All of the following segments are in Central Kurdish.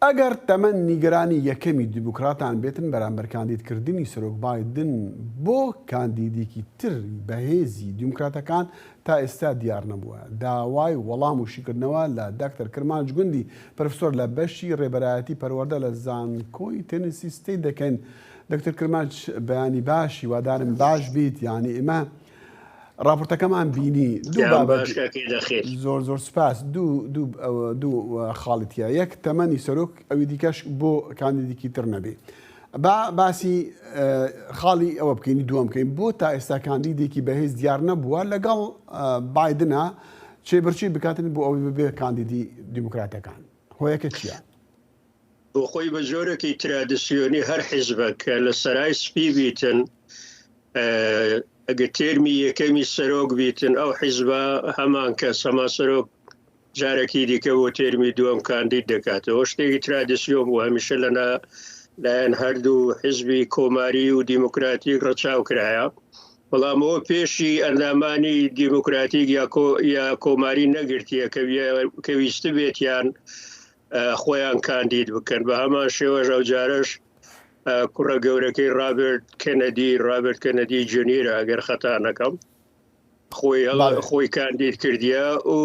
ئەگەر تەمەن نیگەرانی یەکەمی دیموکراتان بێتن بەرامبەر کاندیدکردنی سەرۆک بایدن بۆ کاندیدێکی تر بەهێزی دیموکراتەکان تا ئێستا دیار نەبووە. داوای وەڵام و شیکردنەوە لە داکتەر کرمانج گوندی پرۆفسۆر لە بەشی ڕێبەرایەتی پەروەردە لە زانکۆی تێنسی ستەیت دەکەن. دکتۆر کرمانج بەیانی باشی وادارم باش بیت، یعنی ئێمە راپۆرتەکەمان بینی زۆر زۆر سپاس دوو خاڵەتیە، یەک تەمەنی سەرۆک ئەوی دیکەش بۆ کاندیدێکی تر نەبێ. باسی خاڵی ئەوە بکەین دووەم بکەین بۆ تا ئێستا کاندیدێکی بەهێز دیار نەبووە لەگەڵ بایدنە چێبەرچی بکاتن بۆ ئەوی ببێ کاندیدی دیموکراتەکان. هۆیەکە چییە؟ بۆ خۆی بە جۆرەکی ترادیسیۆنی هەر حیزبە کە لە سەرای سپی بیتن ئەگە تێرمی یەکەمی سەرۆک بیتن ئەو حیزبە هەمان کەس هەما سەرۆک جارێکی دیکە بۆ تێرمی دووەم کاندید دەکاتەوە. شتێکی ترادیسیۆن بوو هەمیشە لایەن هەردوو حیزبی کۆماری و دیموکراتیک ڕەچاو کرایە، بەڵام ئەوە پێشی ئەندامانی دیموکراتیک یا کۆماری نەگرتیە کە ویستە بێتیان خۆیان کاندید بکەن. بە هەمان شێوەش ئەو جارەش کوڕە گەورەکەی رابرت کەنەدی جونیرە ئەگەر خەتا نەکەم خۆی کاندید کردیە و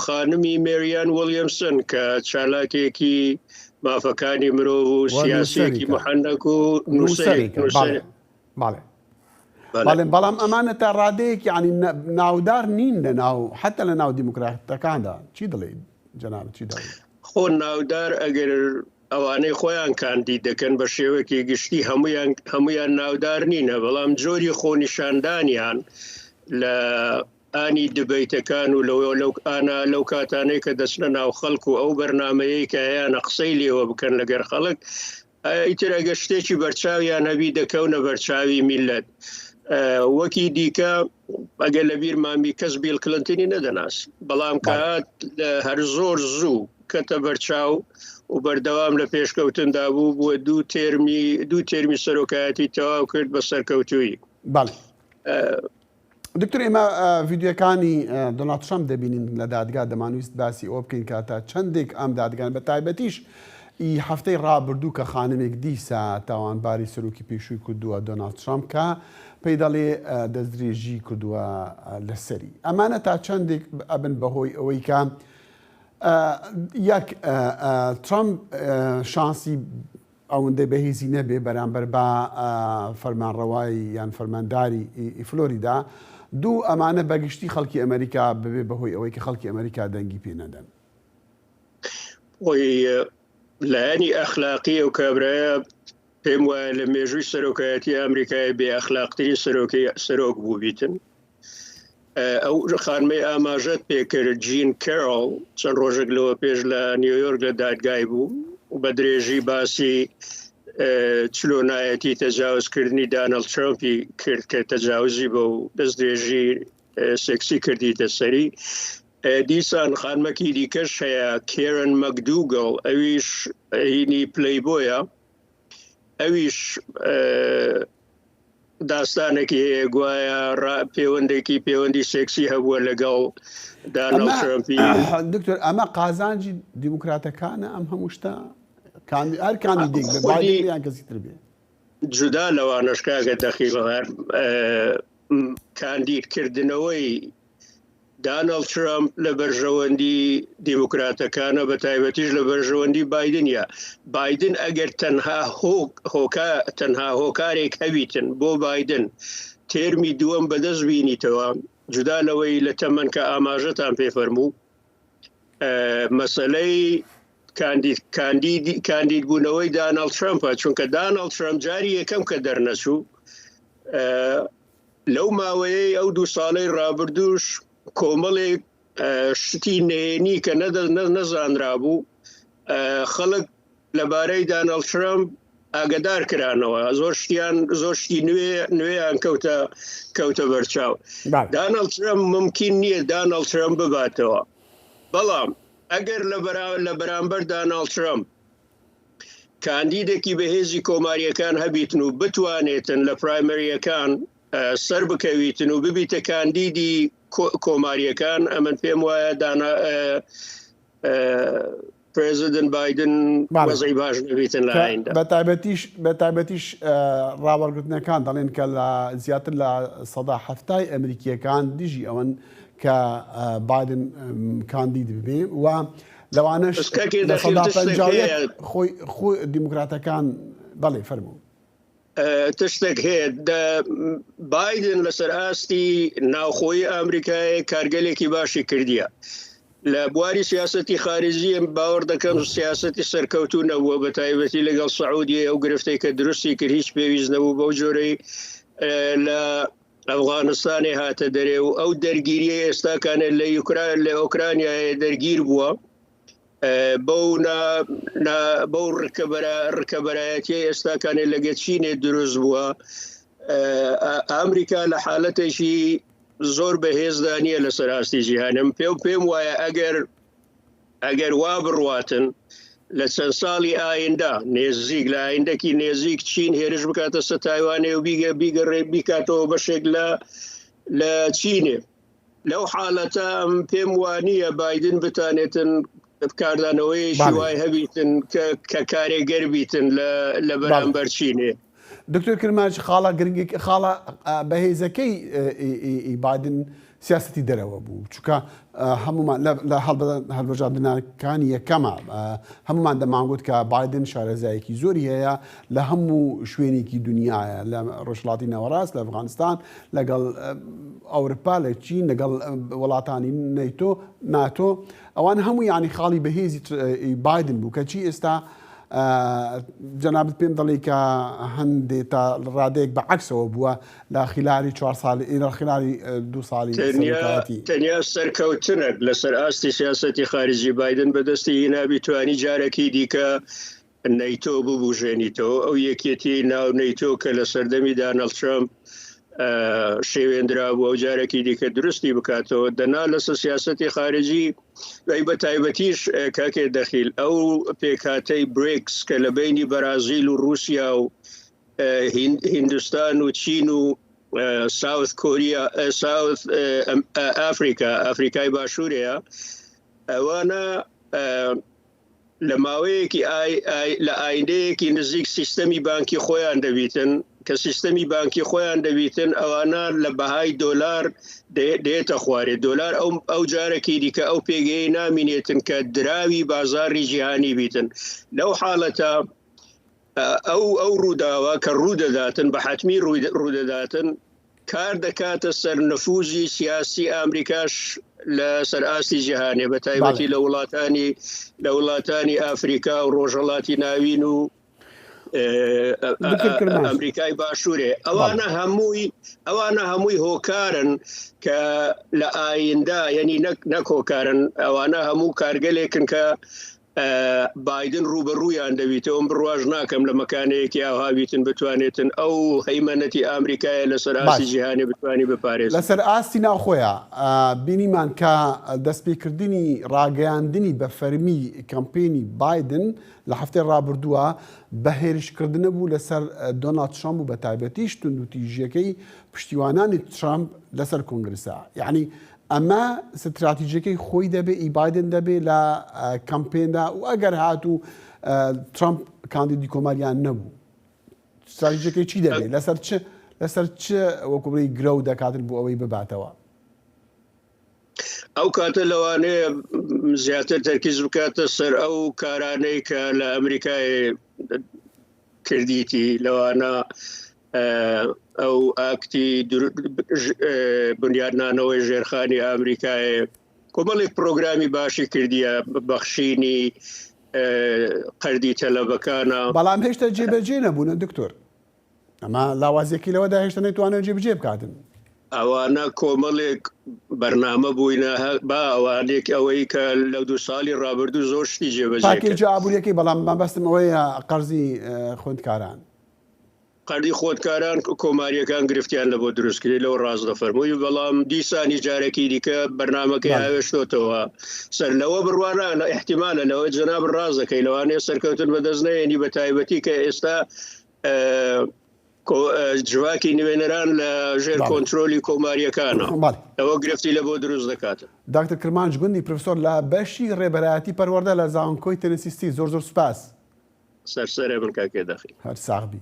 خانمی مێریان ویلیەمسن کە چالاکێکی مافەکانی مرۆڤ و سیاسێکی محەنەک و بەڵام ئەمانە تا ڕادەیەکی ینی ناودار نین لە ناو حتا لە ناو دیموکراتەکاندا. چی دەڵێ جەناب؟ چی دەڵێ؟ خۆ ناودار ئەگەر ئەوانەی خۆیان کاندید دەکەن بە شێوەیەکی گشتی هەمویان ناودار نینە، بەڵام جۆری خۆنیشاندانیان لە ئانی دبەیتەکان و لەو کاتانەی کە دەچنە ناو خەڵک و ئەو بەرنامەیەی کە هەیەە قسەی لێوە بکەن لەگەر خەڵک ئیتر ئەگە شتێکی بەرچاویان هەبی دەکەونە بەرچاوی میلەت. وەکی دیکە ئەگەر لە بیرمامی کەس بیل کلنتنی نەدەناس، بەڵام کات هەر زۆر زوو کەتە بەرچاو و بەردەوام لە پێشکەوتندا بوو بووە دوو تێرمی سەرۆکایەتی تەواو کرد بە سەرکەوتووی. دکتۆر ئێمە ڤیدیۆکانی دۆناڵد ترامپ دەبینین لە دادگا، دەمانویست باسی ئەوە بکەین کاتە چەندێک ئەم دادگان بە تایبەتیش هەفتەی ڕابردوو کە خانمێک دیسا تاوانباری سەرۆکی پێشووی کردووە دۆناڵد ترامپ کە پێی دەڵێ دەستدرێژی کردووە لەسەری. ئەمانە تا چەندێک ئەبن بەهۆی ئەوەی کە یەک ترامپ شانسی ئەوەندەی بەهێزی نەبێ بەرامبەر بە فەرمانڕەوایی یان فەرمانداری فلۆریدا، دوو ئەمانە بەگشتی خەڵکی ئەمریکا ببێ بەهۆی ئەوەی کە خەڵکی ئەمریکا دەنگی پێ نەدەن. لایەنی ئەخلاقی ئەو کابرایە پێم وایە لە مێژووی سەرۆکایەتی ئەمریکای بێ ئەخلاقترین سەرۆک بوو بیتن. ئەو خانمەی ئاماژەت پێکرد جین کەرۆڵ چەند ڕۆژێک لەوە پێش لە نیویۆرک لە دادگای بوو و بە درێژی باسی چلۆنایەتی تەجاوزکردنی دانەڵد ترامپی کرد کە تەجاوزی بە و دەستدرێژی سێکسی کردیتە سەری. دیسان خانمەکی دیکەش هەیە کێرن مەکدوگڵ، ئەویش هینی پلەیبۆیە، ئەویش داستانێکی هەیە گوایە پەیوەندی سێکسی هەبووە لەگەڵ دانەڵد ترامپی. دکتۆر ئەمە قازانجی دیموکراتەکانە ئەم هەموو شتە هەر کاندیدێک بێ بایدن یان کەسی تر بێ جودا لەوانەش کاگە دەخیڵ کاندیدکردنەوەی دانەڵد ترامپ لە بەرژەوەندی دیموکراتەکانە بە تایبەتیش لە بەرژەوەندی بایدنە. بایدن ئەگەر تەنها هۆکارێک هەبیتن بۆ بایدن تێرمی دووەم بەدەست بینیتەوە، جودا لەوەی لە تەمەن کە ئاماژەتان پێفەرموو، مەسەلەی کاندید بوونەوەی دانەڵد ترامپە، چونکە دانەڵد ترامپ جاری یەکەم کە دەرنەچوو لەو ماوەیەی ئەو 2 ساڵەی ڕابردووش کۆمەڵێک شتی نێنی کە نەزانرا بوو خەڵک لەبارەی دانەڵد ترامپ ئاگدار کرانەوە، زۆر شتی نوێیان کەوتە بەرچاو. دانەڵد ترامپ ممکن نییە دانەڵد ترامپ بباتەوە، بەڵام ئەگەر لە بەرامبەر دانەڵد ترامپ کاندیدێکی بەهێزی کۆماریەکان هەبیتن و بتوانێتن لە پرایمەریەکان سەر بکەویتن و ببیتە کاندیدی کۆماریەکان، ئەمن پێم وایە پرێزیدنت بایدن وەزعی باش نەبێتن لە ئایندا. بە تایبەتیش ڕاوەرگرتنەکان دەڵێن کە لە زیاتر لە سەدا هەفتای ئەمریکیەکان دژی ئەوەن کە بایدن کاندید ببێ و لەوانەش لە سەدا 50 خۆی دیموکراتەکان بەڵێ فەرموو. تشتێک هەیە بایدن لەسەر ئاستی ناوخۆی ئەمریکای کارگەلێکی باشی کردیە. لە بواری سیاسەتی خارجی باوەڕ دەکەم سیاسەتی سەرکەوتوو نەبووە بە تایبەتی لەگەڵ سعودی ئەو گرفتەی کە دروستی کرد هیچ پێویست نەبوو بەو جۆرەی لە ئەفغانستانی هاتە دەرێ و ئەو دەرگیریە ئێستاکانە لە ئۆکرانیای دەرگیر بووە بەو ڕکەبەرایەتی ئێستاکانێ لەگە چینێ دروست بووە. ئەمریکا لە حالەتێکی زۆر بەهێزدا نییە لەسەر ئاستی جیهانم پێم وایە ئەگەر وا بڕواتن لە چەند ساڵی ئایندا نێزیک لە ئایندەکی نێزیک چین هێرش بکاتە سەر تایوانێ و بیگەڕێ بیکاتەوە بەشێک لە چینێ. لەو حالەتە پێم وانییە بایدن بتانێتن بکاردانەوەی شیوای هەبیتن کە کارێگەر بیتن لە بەرامبەر چینێ. دکتۆر کرماش خاڵە گرنگی خاڵە بەهێزەکەی بایدن سیاسەتی دەرەوە بوو چونکە هەمومان لە هەڵبژاردنەکانی یەکەمە هەمومان دەمانگوت کە بایدن شارەزایەکی زۆری هەیە لە هەموو شوێنێکی دنیاە لە ڕۆژهەڵاتی ناوەڕاست لە ئەفغانستان لەگەڵ ئەوروپا لە چین لەگەڵ وڵاتانی ناتۆ ئەوان هەموو یانی خاڵی بەهێزی بایدن بوو کەچی ئێستا جەنابەت پێم دەڵێ کە هەندێک تا ڕادەیەک بەعەکسەوە بووە لە خلاری 4 ساڵی لە خلاری 2 ساڵی تەنیا سەرکەوتنێک لەسەر ئاستی سیاسەتی خارجی بایدن بەدەستی هینابی توانی جارێکی دیکە نەیتۆ ببوژێنیتەوە ئەو یەکێتی ناو نەیتۆ کە لە سەردەمی دانەڵد ترامپ شێوێنرا بووە و جارێکی دیکە درستی بکاتەوە دەنا لەسەر سیاسەتی خارجی بە تایبەتیش کاکێ دەخیل ئەو پێکهاتەی بریکس کە لە بینی بەرازیل و رووسیا و هیندستان و چین و ساوت کۆریا ساوت ئافریکای باشوورەیە ئەوانە لە ماوەیەکی لە ئایندەیەکی نزیک سیستەمی بانکی خۆیان دەبیتن کە سیستەمی بانکی خۆیان دەبیتن ئەوانە لە بەهای دۆلار دێتە خوارێ دۆلار ئەو جارێکی دیکە ئەو پێگەی نامینێتن کە دراوی بازاری جیهانی بیتن. لەو حاڵەتە ئەو ڕووداوە کە ڕوودەداتن بە حتمی ڕوودەداتن کار دەکاتە سەر نفوزی سیاسی ئەمریکاش لە سەر ئاستی جیهانێ بە تایبەتی لە وڵاتانی ئافریکا و ڕۆژهەڵاتی ناوین و ئەمریکای باشوورێ ئەوانە هەمووی هۆکارن کە لە ئایندا یعنی نەک هۆکارن ئەوانە هەموو کارگەلێکن کە بایدن ڕوبەڕوویان دەبیتەوە بڕواژ ناکەم لە مەکانەیەکی ئاهاویتن بتوانێتن ئەو هەیمەنەتی ئەمریکایە لەسەر ئاستی جیهانی بتوانی بپارێز لەسەر ئاستی ناوخۆیە بینیمان کە دەستپێکردنی ڕاگەیاندنی بە فەرمی کەمپێنی بایدن لە هەفتەی ڕابردووە بە هێرشکردنە بوو لەسەر دۆنالد ترامپ و بە تایبەتیش توندوتیژیەکەی پشتیوانانی ترامپ لەسەر کۆنگرسا یعنی ئەمە ستراتیژیەکەی خۆی دەبێ بایدن دەبێ لە کەمپێندا و ئەگەر هاتوو ترامپ کاندیدی کۆماریان نەبوو ستراتیژیەکەی چی دەبێت لەسەر چ وەکوبڕی گرە و دەکاتن بۆ ئەوەی بباتەوە ئەو کاتە لەوانەیە زیاتر تەرکیز بکاتە سەر ئەو کارانەی کە لە ئەمریکای کردیتی لەوانە ئەو ئاکتی بنیادنانەوەی ژێرخانی ئەمریکای کۆمەڵێک پرۆگرامی باشی کردیە بەخشینی قەردی تەلەبەکانە بەڵام هێشتا جێبەجێ نەبوونە دکتۆر ئەمە لاوازیەکی لەوەدا هێشتا نەیتوانێت جێبەجێ بکاتن ئەوانە کۆمەڵێک بەرنامە بووینە با ئەوانێک ئەوەی کە لە 2 ساڵی ڕابردوو زۆر شتی جێبەجێ پاکێجی ئابوووریەکەی بەڵام مەبەستم ئەوەیە قەرزی خوێندکاران قەردی خۆتکاران کۆماریەکان گرفتیان لە بۆ دروستکردی لەوە ڕاست دەفەرمووی بەڵام دیسانی جارێکی دیکە بەرنامەکەی هاوێشتۆتەوە سەر لەوە بڕوانە احتیمالە لەوە جەناب ڕاز دەکەی لەوانەیە سەرکەوتن بەدەست نەیەنی بە تایبەتی کە ئێستا جواکی نوێنەران لە ژێر کۆنتترۆلی کۆماریەکانە ئەوە گرفتی لە بۆ دروست دەکاتە. داکتر کرمانج گوندی پرۆفسۆر لە بەشی ڕێبەرایەتی پەروەردە لە زانکۆی تەنەسیستی زۆر سوپاس. سەرسەرە من کاکێ دەخی هەر ساغبی.